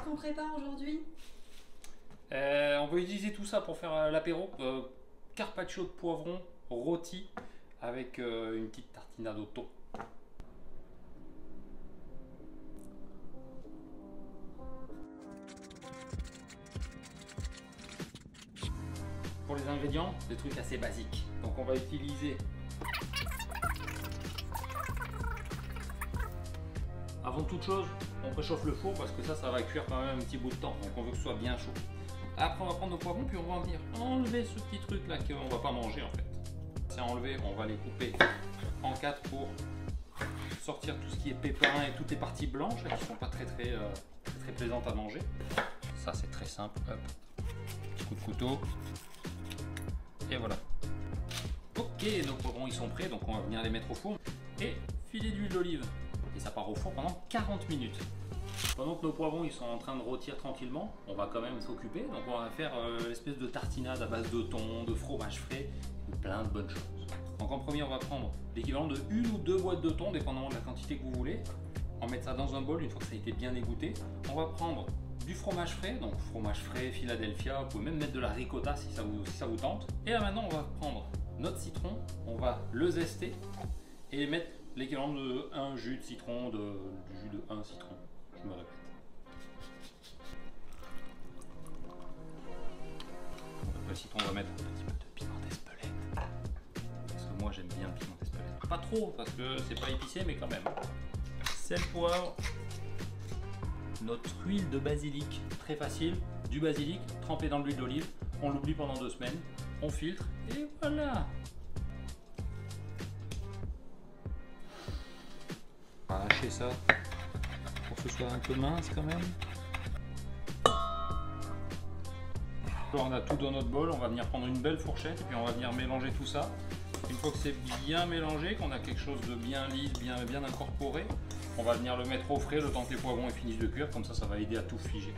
qu'on prépare aujourd'hui? On va utiliser tout ça pour faire l'apéro. Carpaccio de poivron rôti avec une petite tartinade au thon. Pour les ingrédients, des trucs assez basiques. Donc on va utiliser... Avant toute chose, on préchauffe le four parce que ça va cuire quand même un petit bout de temps. Donc on veut que ce soit bien chaud. Après on va prendre nos poivrons puis on va venir enlever ce petit truc là qu'on va pas manger en fait. C'est enlevé, on va les couper en 4 pour sortir tout ce qui est pépins et toutes les parties blanches là, qui sont pas très plaisantes à manger. Ça c'est très simple, hop, petit coup de couteau. Et voilà. Ok, nos poivrons ils sont prêts, donc on va venir les mettre au four. Et filer d'huile d'olive. Et ça part au four pendant 40 minutes. Pendant que nos poivrons ils sont en train de rôtir tranquillement, on va quand même s'occuper. Donc on va faire l'espèce de tartinade à base de thon, de fromage frais, et plein de bonnes choses. Donc en premier on va prendre l'équivalent de 1 ou 2 boîtes de thon, dépendamment de la quantité que vous voulez. On va mettre ça dans un bol une fois que ça a été bien égoutter. On va prendre du fromage frais, donc fromage frais, Philadelphia, vous pouvez même mettre de la ricotta si ça vous tente. Et là maintenant on va prendre notre citron, on va le zester et mettre l'équivalent de 1 jus de citron, du jus de 1 citron, je me répète. Après le citron on va mettre un petit peu de piment d'Espelette, parce que moi j'aime bien le piment d'Espelette. Pas trop parce que c'est pas épicé mais quand même. Sel, poivre. Notre huile de basilic, très facile, du basilic trempé dans l'huile d'olive, on l'oublie pendant 2 semaines, on filtre et voilà. On va hacher ça pour que ce soit un peu mince quand même. On a tout dans notre bol, on va venir prendre une belle fourchette et puis on va venir mélanger tout ça. Une fois que c'est bien mélangé, qu'on a quelque chose de bien lisse, bien incorporé, on va venir le mettre au frais le temps que les poivrons finissent de cuire, comme ça va aider à tout figer.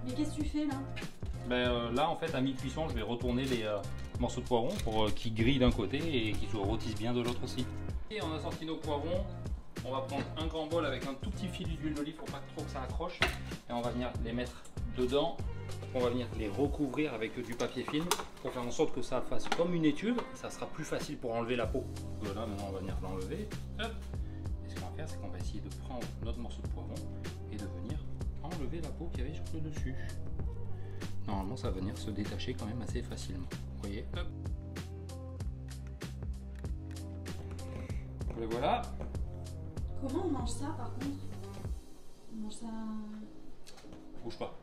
Mais qu'est-ce que tu fais là? Là en fait à mi-cuisson je vais retourner les morceaux de poivrons pour qu'ils grillent d'un côté et qu'ils se rôtissent bien de l'autre aussi. Et on a sorti nos poivrons, on va prendre un grand bol avec un tout petit filet d'huile d'olive pour pas trop que ça accroche et on va venir les mettre dedans. On va venir les recouvrir avec du papier film pour faire en sorte que ça fasse comme une étuve. Ça sera plus facile pour enlever la peau. Voilà, maintenant on va venir l'enlever. Et ce qu'on va faire, c'est qu'on va essayer de prendre notre morceau de poivron et de venir enlever la peau qu'il y avait sur le dessus. Normalement, ça va venir se détacher quand même assez facilement. Vous voyez, hop. Et voilà. Comment on mange ça par contre? On mange ça... Bouge pas.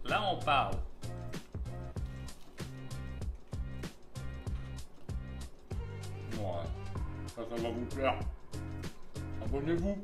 Là, on parle. Ouais, ça va vous plaire. Abonnez-vous.